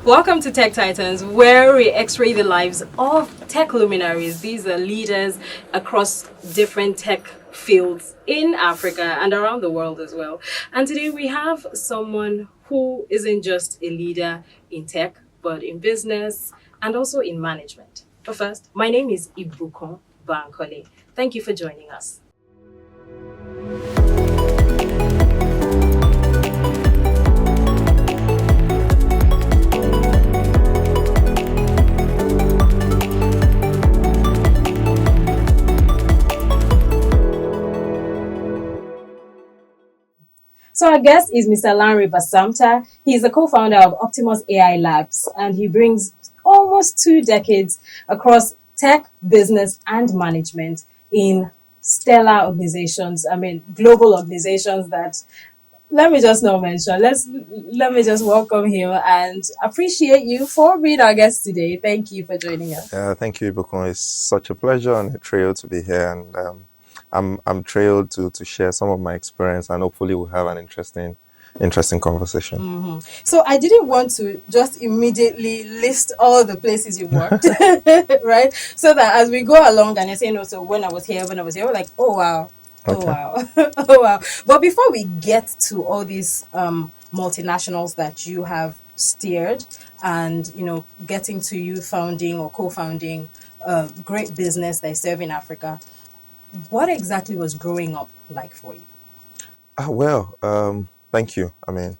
Welcome to Tech Titans, where we x-ray the lives of tech luminaries. These are leaders across different tech fields in Africa and around the world as well. And today we have someone who isn't just a leader in tech, but in business and also in management. But first, my name is Ibukon Bankole. Thank you for joining us. So our guest is Mr. Lanre Basamta. He's the co-founder of Optimus AI Labs, and he brings almost 2 decades across tech, business, and management in stellar organizations. I mean, global organizations that let me just not mention. Let me just welcome him and appreciate you for being our guest today. Thank you for joining us. Thank you, Ibukun. It's such a pleasure and a thrill to be here, and I'm thrilled to share some of my experience, and hopefully we'll have an interesting conversation. So I didn't want to just immediately list all the places you worked, right? So that as we go along and you're saying, no, so when I was here, we're like, oh wow, oh Okay. wow, oh wow. But before we get to all these multinationals that you have steered and, getting to you founding or co-founding a great business that is serving Africa, what exactly was growing up like for you? Thank you. I mean,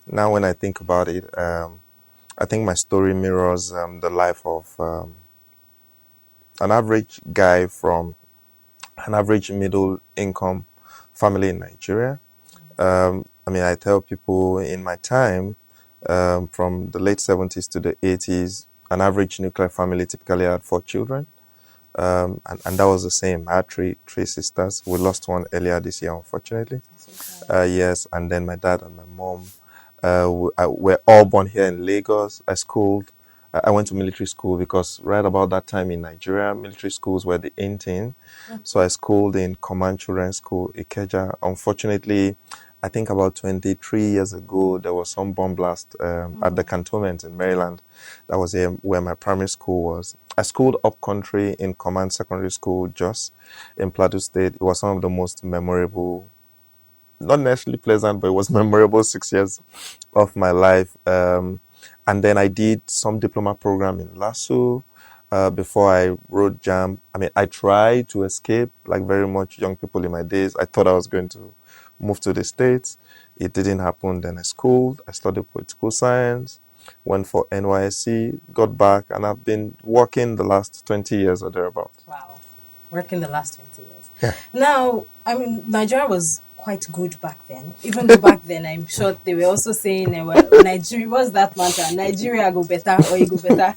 now when I think about it, I think my story mirrors the life of an average guy from an average middle income family in Nigeria. I tell people in my time, from the late 70s to the 80s, an average nuclear family typically had 4 children. And that was the same. I had three sisters. We lost one earlier this year, unfortunately. Yes, and then my dad and my mom were all born here in Lagos. I went to military school because right about that time in Nigeria, military schools were the in thing. So I schooled in Command Children's School, Ikeja. Unfortunately, I think about 23 years ago, there was some bomb blast at the cantonment in Maryland. That was where my primary school was. I schooled up country in Command Secondary School, Jos, in Plateau State. It was one of the most memorable, not necessarily pleasant, but it was memorable 6 years of my life. And then I did some diploma program in LASU before I wrote JAM. I tried to escape, like very much young people in my days. I thought I was going to move to the States. It didn't happen. Then I studied political science, went for NYSC, got back, and I've been working the last 20 years or thereabouts. Wow. Working the last 20 years. Yeah. Now, Nigeria was quite good back then. Even though back then, I'm sure they were also saying, Nigeria, what's that mantra? Nigeria go better or you go better.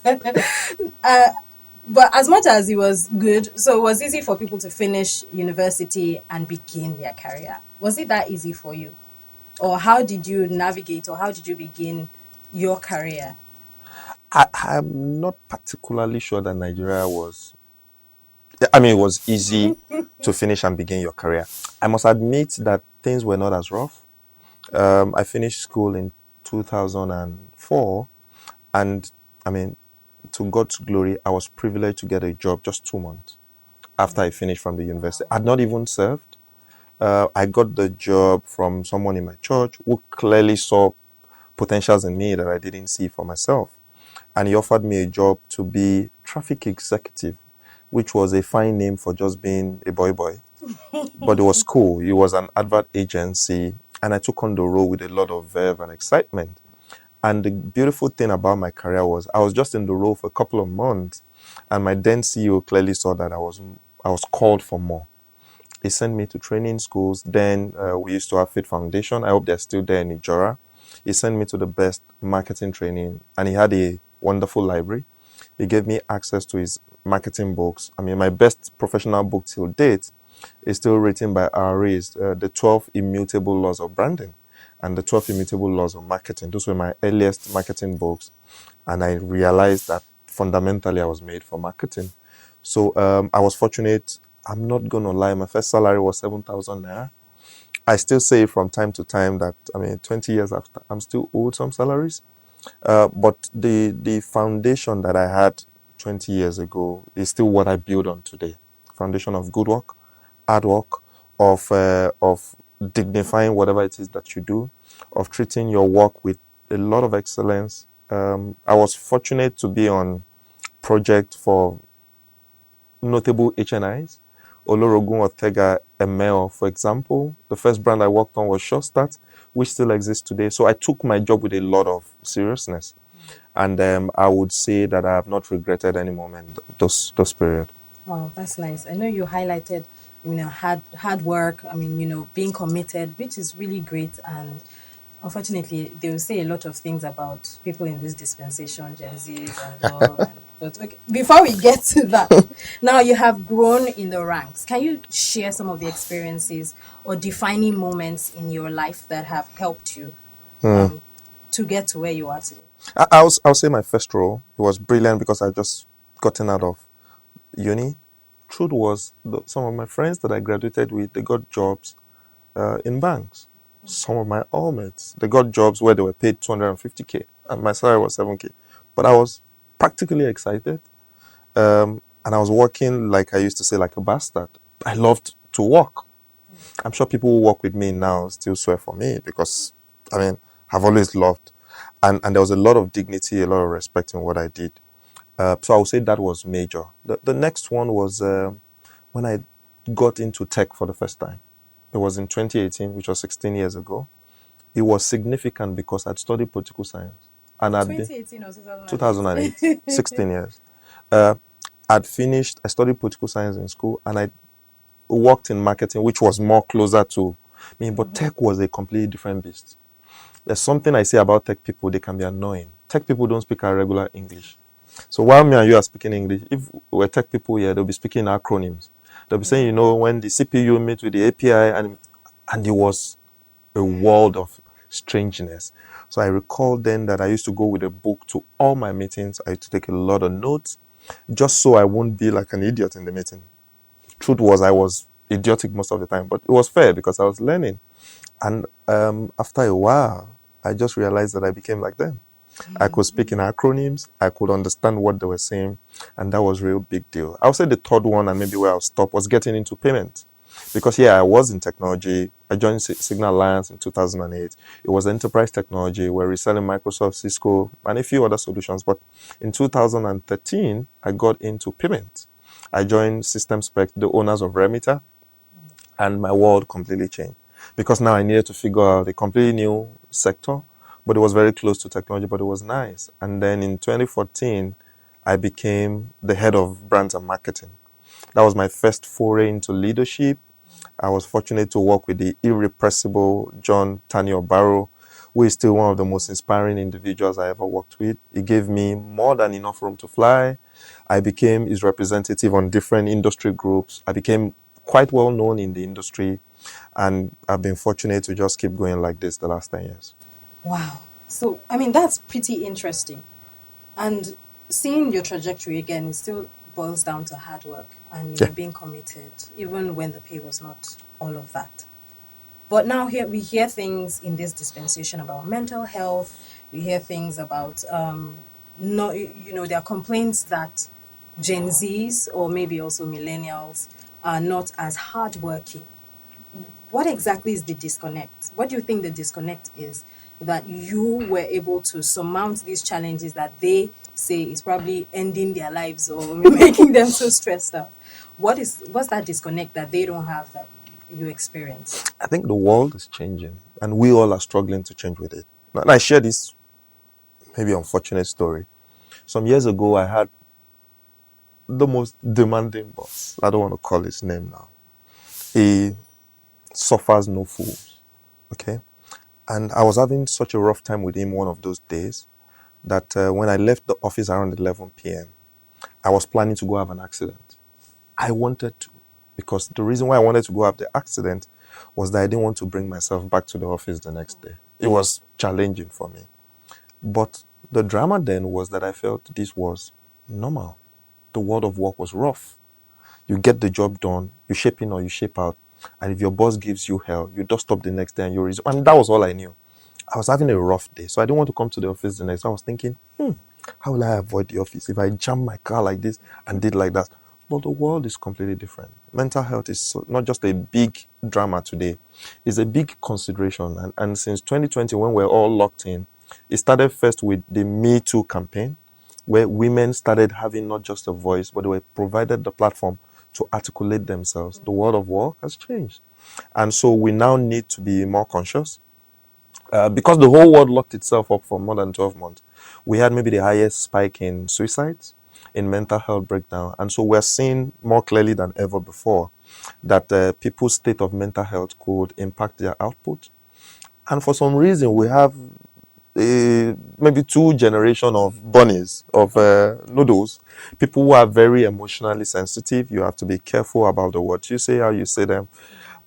But as much as it was good, so it was easy for people to finish university and begin their career. Was it that easy for you? Or how did you navigate or how did you begin your career? I'm not particularly sure that Nigeria was. It was easy to finish and begin your career. I must admit that things were not as rough. I finished school in 2004, and to God's glory, I was privileged to get a job just 2 months after I finished from the university. I'd not even served. I got the job from someone in my church who clearly saw potentials in me that I didn't see for myself. And he offered me a job to be traffic executive, which was a fine name for just being a boy. But it was cool. It was an advert agency, and I took on the role with a lot of verve and excitement. And the beautiful thing about my career was I was just in the role for a couple of months, and my then CEO clearly saw that I was called for more. He sent me to training schools. Then we used to have Fit Foundation. I hope they're still there in Ijora. He sent me to the best marketing training, and he had a wonderful library. He gave me access to his marketing books. My best professional book till date is still written by RAs, the 12 Immutable Laws of Branding and the 12 Immutable Laws of Marketing. Those were my earliest marketing books. And I realized that fundamentally I was made for marketing. So I was fortunate. I'm not going to lie. My first salary was 7,000 naira. I still say from time to time that, 20 years after, I'm still owed some salaries. But the foundation that I had 20 years ago is still what I build on today. Foundation of good work, hard work, of dignifying whatever it is that you do, of treating your work with a lot of excellence. I was fortunate to be on project for notable HNIs. Olorogun Ortega Emel, for example. The first brand I worked on was Sure Start, which still exists today. So I took my job with a lot of seriousness. And I would say that I have not regretted any moment those period. Wow, that's nice. I know you highlighted, hard work. I mean, being committed, which is really great. And unfortunately, they will say a lot of things about people in this dispensation, Gen Zs and all. But okay, before we get to that, now you have grown in the ranks. Can you share some of the experiences or defining moments in your life that have helped you um, to get to where you are today? I'll say my first role, it was brilliant because I just gotten out of uni. Truth was, some of my friends that I graduated with, they got jobs in banks. Some of my all mates, they got jobs where they were paid 250K and my salary was 7K. But I was practically excited. And I was working, like I used to say, like a bastard. I loved to work. I'm sure people who work with me now still swear for me because, I mean, I've always loved. And there was a lot of dignity, a lot of respect in what I did. So I would say that was major. The next one was when I got into tech for the first time. It was in 2018, which was 16 years ago. It was significant because I'd studied political science and I'd been 2018 or 2008, 2008. 16 years. Uh, I'd finished, I studied political science in school and I worked in marketing, which was more closer to me, but tech was a completely different beast. There's something I say about tech people, they can be annoying. Tech people don't speak a regular English. So while me and you are speaking English, if we're tech people here, they'll be speaking acronyms. They'll be saying, when the CPU meets with the API, and it was a world of strangeness. So I recall then that I used to go with a book to all my meetings. I used to take a lot of notes just so I won't be like an idiot in the meeting. Truth was, I was idiotic most of the time, but it was fair because I was learning. And after a while, I just realized that I became like them. I could speak in acronyms. I could understand what they were saying, and that was a real big deal. I would say the third one, and maybe where I'll stop, was getting into payment. Because I was in technology. I joined Signal Alliance in 2008. It was enterprise technology. We're reselling Microsoft, Cisco, and a few other solutions. But in 2013, I got into payment. I joined System Spec, the owners of Remita, and my world completely changed because now I needed to figure out a completely new sector, but it was very close to technology, but it was nice. And then in 2014, I became the head of brands and marketing. That was my first foray into leadership. I was fortunate to work with the irrepressible John Tanio Barrow, who is still one of the most inspiring individuals I ever worked with. He gave me more than enough room to fly. I became his representative on different industry groups. I became quite well known in the industry, and I've been fortunate to just keep going like this the last 10 years. Wow. So, I mean, that's pretty interesting. And seeing your trajectory again, it still boils down to hard work and, Yeah. being committed, even when the pay was not all of that. But now here we hear things in this dispensation about mental health. We hear things about not there are complaints that Gen Zs or maybe also millennials are not as hardworking. What exactly is the disconnect? What do you think the disconnect is that you were able to surmount these challenges that they say is probably ending their lives or making them so stressed out? What's that disconnect that they don't have that you experience? I think the world is changing, and we all are struggling to change with it. And I share this maybe unfortunate story. Some years ago, I had the most demanding boss. I don't want to call his name now. He suffers no fools. Okay. And I was having such a rough time with him one of those days that when I left the office around 11 p.m., I was planning to go have an accident. I wanted to, because the reason why I wanted to go have the accident was that I didn't want to bring myself back to the office the next day. It was challenging for me. But the drama then was that I felt this was normal. The world of work was rough. You get the job done, you shape in or you shape out. And if your boss gives you hell, you dust up the next day and you resume. And that was all I knew. I was having a rough day, so I didn't want to come to the office the next. I was thinking, how will I avoid the office if I jam my car like this and did like that? But the world is completely different. Mental health is not just a big drama today, it's a big consideration. And since 2020, when we're all locked in, it started first with the Me Too campaign, where women started having not just a voice, but they were provided the platform to articulate themselves. The world of work has changed. And so we now need to be more conscious because the whole world locked itself up for more than 12 months. We had maybe the highest spike in suicides, in mental health breakdown. And so we're seeing more clearly than ever before that people's state of mental health could impact their output. And for some reason, we have maybe two generation of bunnies, of noodles, people who are very emotionally sensitive. You have to be careful about the words you say, how you say them.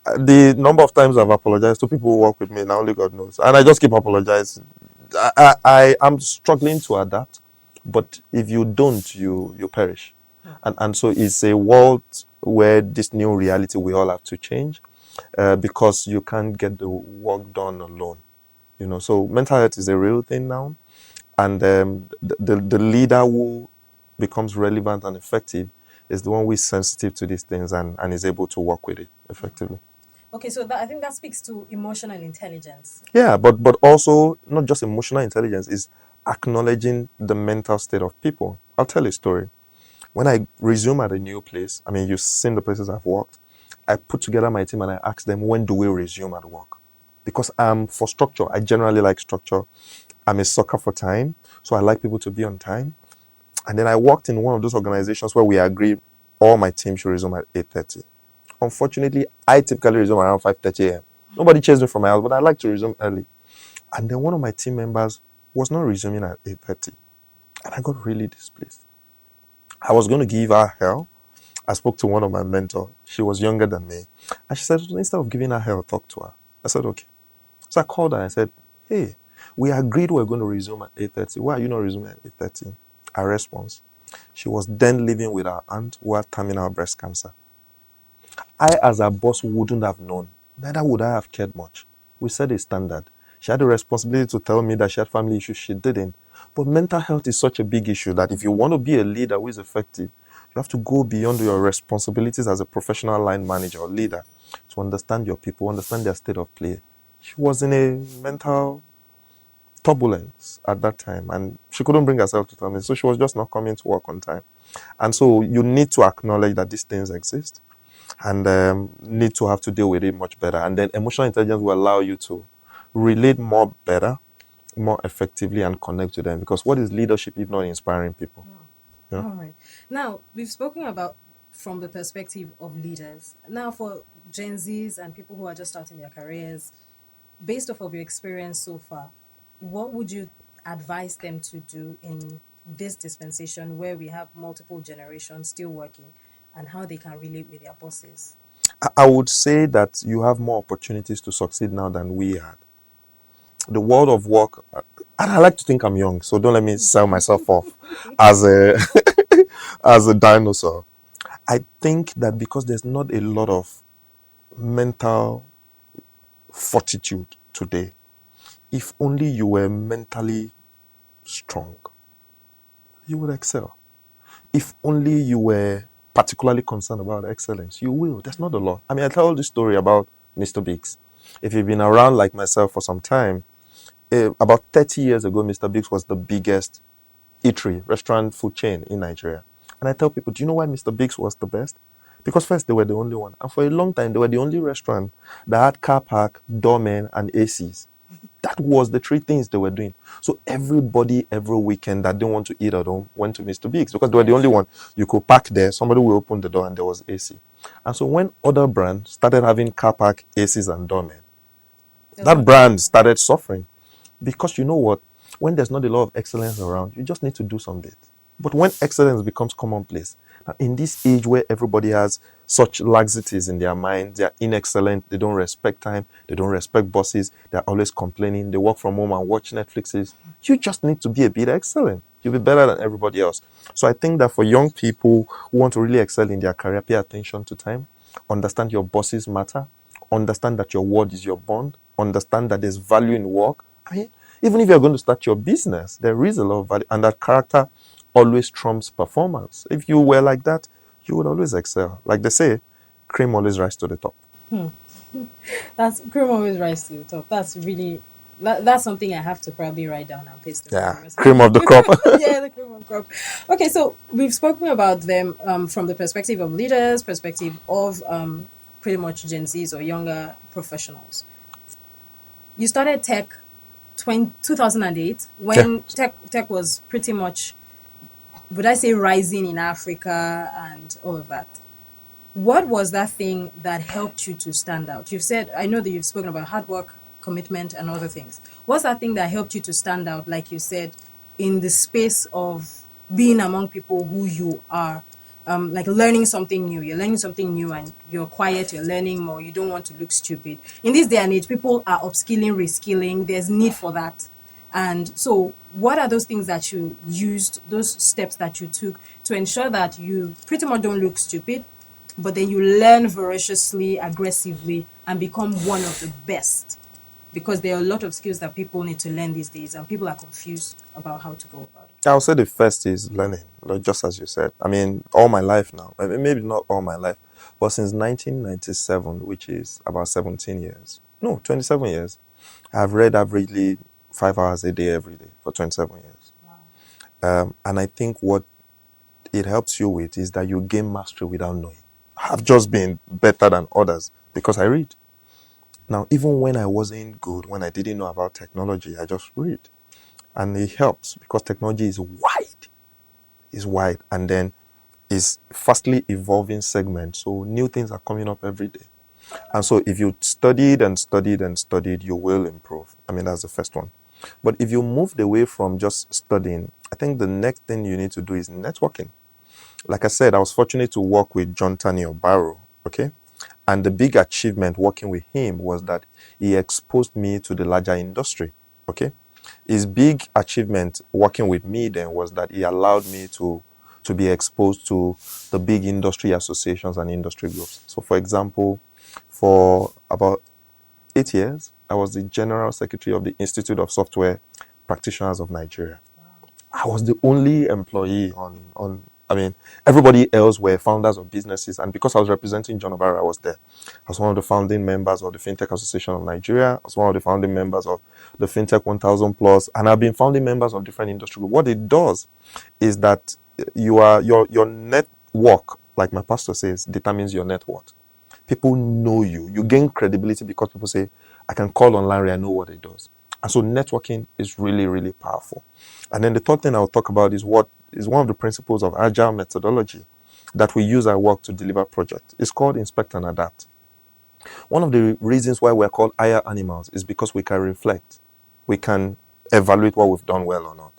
The number of times I've apologized to people who work with me, now only God knows. And I just keep apologizing. I am struggling to adapt, but if you don't, you perish. And so it's a world where this new reality we all have to change because you can't get the work done alone. So mental health is a real thing now, and the leader who becomes relevant and effective is the one who is sensitive to these things and is able to work with it effectively. Okay, so that, I think that speaks to emotional intelligence. Yeah, but also not just emotional intelligence, is acknowledging the mental state of people. I'll tell a story. When I resume at a new place, I mean, you've seen the places I've worked, I put together my team and I ask them, when do we resume at work? Because for structure, I generally like structure. I'm a sucker for time, so I like people to be on time. And then I worked in one of those organizations where we agreed all my team should resume at 8:30. Unfortunately, I typically resume around 5:30 a.m. Nobody chased me from my house, but I like to resume early. And then one of my team members was not resuming at 8:30. And I got really displeased. I was going to give her hell. I spoke to one of my mentors. She was younger than me. And she said, instead of giving her hell, talk to her. I said, okay. So I called her and I said, hey, we agreed we're going to resume at 8:30. Why are you not resuming at 8:30? Her response, she was then living with her aunt who had terminal breast cancer. I, as her boss, wouldn't have known. Neither would I have cared much. We set a standard. She had the responsibility to tell me that she had family issues. She didn't. But mental health is such a big issue that if you want to be a leader who is effective, you have to go beyond your responsibilities as a professional line manager or leader to understand your people, understand their state of play. She was in a mental turbulence at that time and she couldn't bring herself to tell me. So she was just not coming to work on time. And so you need to acknowledge that these things exist and need to have to deal with it much better. And then emotional intelligence will allow you to relate more better, more effectively, and connect to them. Because what is leadership if not inspiring people? Yeah. All right. Now, we've spoken about from the perspective of leaders. Now, for Gen Zs and people who are just starting their careers, based off of your experience so far, what would you advise them to do in this dispensation where we have multiple generations still working and how they can relate with their bosses? I would say that you have more opportunities to succeed now than we had. The world of work, and I like to think I'm young, so don't let me sell myself off as a as a dinosaur. I think that because there's not a lot of mental fortitude today, if only you were mentally strong, you would excel. If only you were particularly concerned about excellence, you will. There's not a lot. I mean, I tell this story about Mr. Biggs. If you've been around like myself for some time, about 30 years ago, Mr. Biggs was the biggest eatery, restaurant, food chain in Nigeria. And I tell people, do you know why Mr. Biggs was the best? Because first, they were the only one. And for a long time, they were the only restaurant that had car park, doormen, and ACs. That was the three things they were doing. So everybody every weekend that didn't want to eat at home went to Mr. Biggs because they were the only one. You could park there, somebody will open the door and there was AC. And so when other brands started having car park, ACs and doormen, There's that nothing brand wrong. started suffering. Because you know what? When there's not a lot of excellence around, you just need to do some bit. But when excellence becomes commonplace, now in this age where everybody has such laxities in their mind, they are inexcellent, they don't respect time, they don't respect bosses, they're always complaining, they work from home and watch Netflixes, you just need to be a bit excellent. You'll be better than everybody else. So I think that for young people who want to really excel in their career, pay attention to time, understand your bosses matter, understand that your word is your bond, understand that there's value in work, I mean, even if you're going to start your business, there is a lot of value, and that character always trumps performance. If you were like that, you would always excel. Like they say, cream always rise to the top. That's cream always rise to the top. That's really that's something I have to probably write down and paste it on Yeah, my resume. cream of the crop. Yeah, the cream of crop. Okay, so we've spoken about them from the perspective of leaders, perspective of pretty much Gen Zs or younger professionals. You started tech 2008 Yeah. when tech was pretty much, would I say, rising in Africa and all of that. What was that thing that helped you to stand out? You've said, I know that you've spoken about hard work, commitment, and other things. What's that thing that helped you to stand out, like you said, in the space of being among people who you are? Like learning something new. You're learning something new and you're quiet, you're learning more, you don't want to look stupid. In this day and age, people are upskilling, reskilling. There's need for that. And so, what are those things that you used, those steps that you took to ensure that you pretty much don't look stupid, but then you learn voraciously, aggressively, and become one of the best? Because there are a lot of skills that people need to learn these days, and people are confused about how to go about it. I'll say the first is learning, like just as you said. I mean, all my life now, I mean, maybe not all my life, but since 1997, which is about 17 years, no, 27 years, I've read averagely 5 hours a day every day for 27 years. And I think what it helps you with is that you gain mastery without knowing. I've just been better than others because I read. Now, even when I wasn't good, when I didn't know about technology, I just read. And it helps because technology is wide, and then is fastly evolving segment. So new things are coming up every day. And so if you studied and studied and studied, you will improve. I mean, that's the first one. But if you moved away from just studying, I think the next thing you need to do is networking. Like I said, I was fortunate to work with John Tanio Barrow, okay? And the big achievement working with him was that he exposed me to the larger industry, okay? His big achievement working with me then was that he allowed me to be exposed to the big industry associations and industry groups. So, for example, for about 8 years, I was the general secretary of the Institute of Software Practitioners of Nigeria. I was the only employee on I mean, everybody else were founders of businesses. And because I was representing John Obara, I was there. I was one of the founding members of the FinTech Association of Nigeria. I was one of the founding members of the FinTech 1000 Plus. And I've been founding members of different industry groups. What it does is that you are your network, like my pastor says, determines your net worth. People know you. You gain credibility because people say, I can call on Larry, I know what he does. And so networking is really, really powerful. And then the third thing I'll talk about is what is one of the principles of agile methodology that we use at work to deliver projects. It's called inspect and adapt. One of the reasons why we're called higher animals is because we can reflect. We can evaluate what we've done well or not.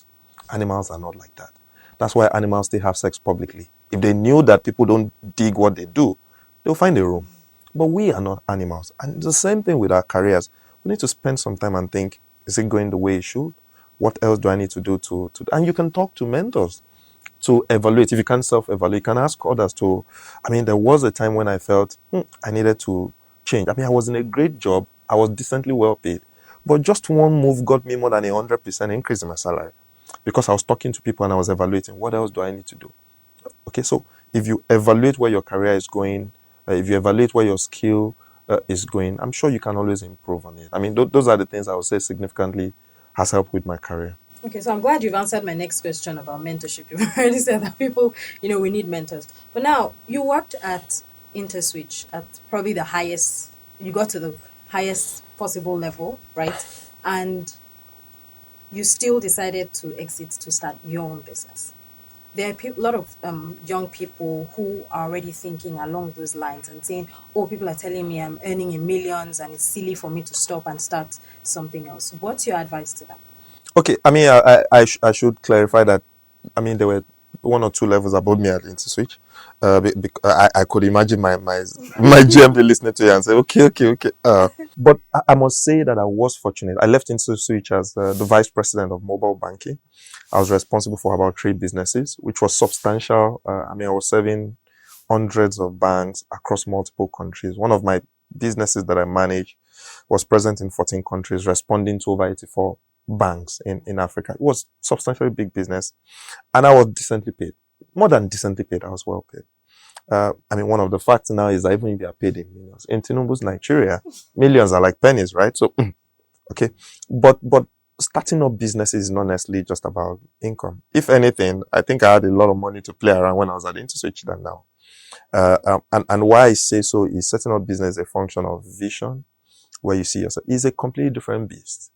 Animals are not like that. That's why animals still have sex publicly. If they knew that people don't dig what they do, they'll find a room. But we are not animals. And it's the same thing with our careers. We need to spend some time and think, is it going the way it should? What else do I need to do to and you can talk to mentors to evaluate. If you can't self-evaluate, you can ask others to. I mean, there was a time when I felt I needed to change. I mean, I was in a great job. I was decently well paid. But just one move got me more than 100% increase in my salary because I was talking to people and I was evaluating what else do I need to do. Okay, so if you evaluate where your career is going, if you evaluate where your skill is going, I'm sure you can always improve on it. I mean, those are the things I would say significantly has helped with my career. Okay, so I'm glad you've answered my next question about mentorship. You've already said that people, we need mentors. But now you worked at InterSwitch at probably the highest, you got to the highest possible level, right? And you still decided to exit to start your own business. There are a lot of young people who are already thinking along those lines and saying, oh, people are telling me I'm earning in millions and it's silly for me to stop and start something else. What's your advice to them? Okay, I mean, I should clarify that. I mean, there were one or two levels above me at InterSwitch. I could imagine my GMP listening to you and say, okay, okay, okay. But I must say that I was fortunate. I left InterSwitch as the vice president of mobile banking. I was responsible for about 3 businesses, which was substantial. I mean, I was serving hundreds of banks across multiple countries. One of my businesses that I managed was present in 14 countries, responding to over 84 banks in Africa. It was substantially big business. And I was decently paid. More than decently paid, I was well paid. One of the facts now is that even if you are paid in millions, in Tinubu's Nigeria, millions are like pennies, right? So, okay. But starting up businesses is not necessarily just about income. If anything, I think I had a lot of money to play around when I was at InterSwitch than now. And why I say so is setting up business is a function of vision, where you see yourself. It's a completely different beast.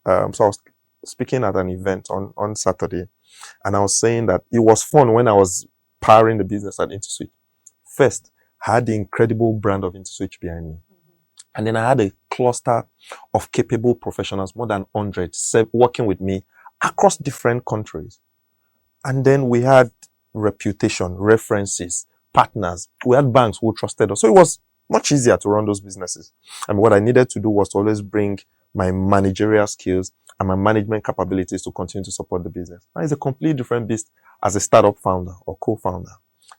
So I was speaking at an event on Saturday, and I was saying that it was fun when I was powering the business at InterSwitch. First, I had the incredible brand of InterSwitch behind me. And then I had a cluster of capable professionals, more than 100, working with me across different countries. And then we had reputation, references, partners. We had banks who trusted us. So it was much easier to run those businesses. And what I needed to do was to always bring my managerial skills and my management capabilities to continue to support the business. Now it's a completely different beast as a startup founder or co-founder.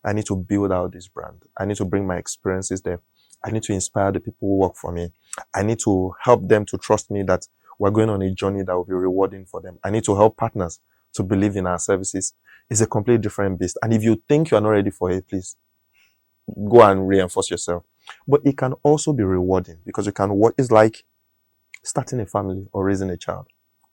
I need to build out this brand. I need to bring my experiences there. I need to inspire the people who work for me. I need to help them to trust me that we're going on a journey that will be rewarding for them. I need to help partners to believe in our services. It's a completely different beast. And if you think you are not ready for it, please go and reinforce yourself. But it can also be rewarding because it's like starting a family or raising a child.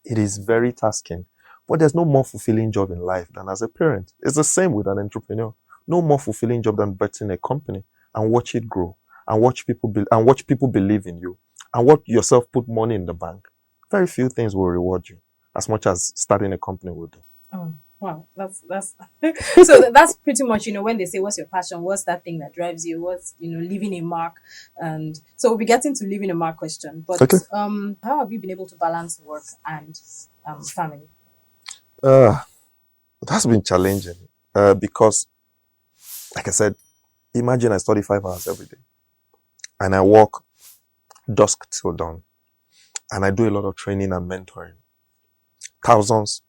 It is very tasking, but there's no more fulfilling job in life than as a parent. It's the same with an entrepreneur. No more fulfilling job than birthing a company and watch it grow and watch people believe in you and watch yourself put money in the bank. Very few things will reward you as much as starting a company will do. Oh, wow. That's so that's pretty much, when they say what's your passion, what's that thing that drives you, what's, leaving a mark. And so we'll be getting to leaving a mark question. But Okay. how have you been able to balance work and family? That's been challenging because, like I said, imagine I study 5 hours every day and I work dusk till dawn and I do a lot of training and mentoring. Thousands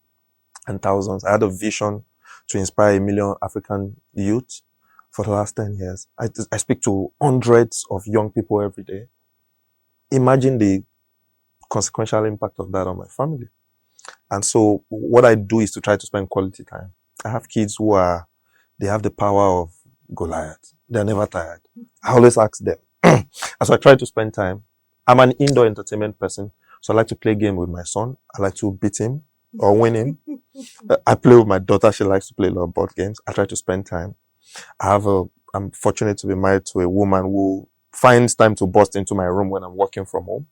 and thousands. I had a vision to inspire 1 million African youth for the last 10 years. I speak to hundreds of young people every day. Imagine the consequential impact of that on my family. And so what I do is to try to spend quality time. I have kids they have the power of Goliath. They're never tired. I always ask them. And so I try to spend time. I'm an indoor entertainment person. So I like to play a game with my son. I like to beat him or win him. I play with my daughter. She likes to play a lot of board games. I try to spend time. I'm fortunate to be married to a woman who finds time to burst into my room when I'm working from home.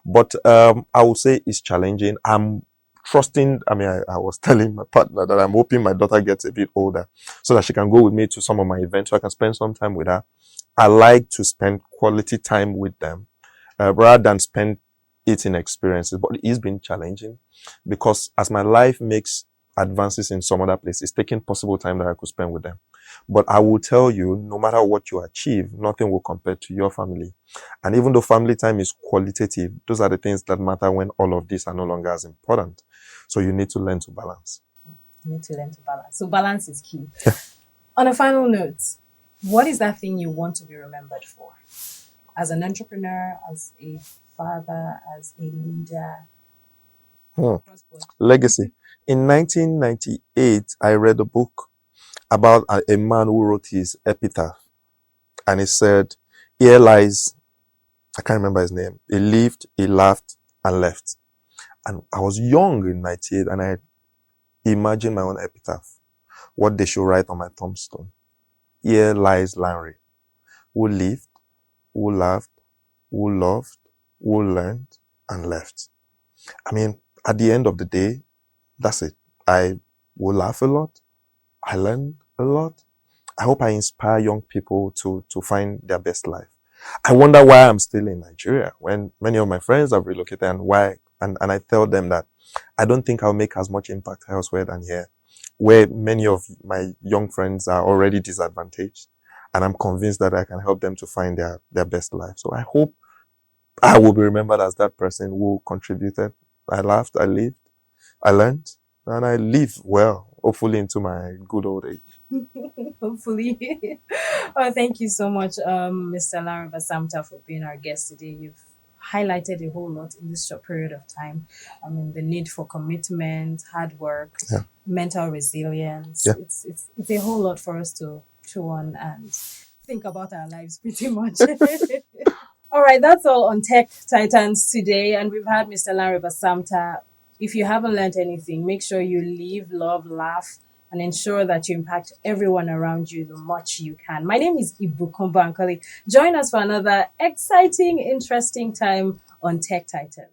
But I would say it's challenging. I'm trusting. I was telling my partner that I'm hoping my daughter gets a bit older so that she can go with me to some of my events so I can spend some time with her. I like to spend quality time with them rather than spend it in experiences. But it's been challenging because as my life makes advances in some other places, it's taking possible time that I could spend with them. But I will tell you, no matter what you achieve, nothing will compare to your family. And even though family time is qualitative, those are the things that matter when all of these are no longer as important. So you need to learn to balance. You need to learn to balance. So balance is key. On a final note, what is that thing you want to be remembered for? As an entrepreneur, as a father, as a leader? Legacy. In 1998, I read a book about a man who wrote his epitaph. And he said, here lies, I can't remember his name. He lived, he laughed, and left. And I was young in 98, and I imagined my own epitaph, what they should write on my tombstone. Here lies Lanre, who lived, who laughed, who loved, who learned, and left. At the end of the day, that's it. I will laugh a lot. I learned a lot. I hope I inspire young people to find their best life. I wonder why I'm still in Nigeria when many of my friends have relocated and why. And I tell them that I don't think I'll make as much impact elsewhere than here, where many of my young friends are already disadvantaged. And I'm convinced that I can help them to find their best life. So I hope I will be remembered as that person who contributed. I laughed, I lived, I learned, and I live well, hopefully into my good old age. Hopefully. Oh, thank you so much, Mr. Lanre Basamta, for being our guest today. You've highlighted a whole lot in this short period of time. I mean, the need for commitment, hard work, Yeah. mental resilience. Yeah. It's a whole lot for us to chew on and think about our lives pretty much. All right, that's all on Tech Titans today. And we've had Mr. Lanre Basamta. If you haven't learned anything, make sure you live, love, laugh, and ensure that you impact everyone around you the much you can. My name is Ibukumba Ankoli. Join us for another exciting, interesting time on Tech Titans.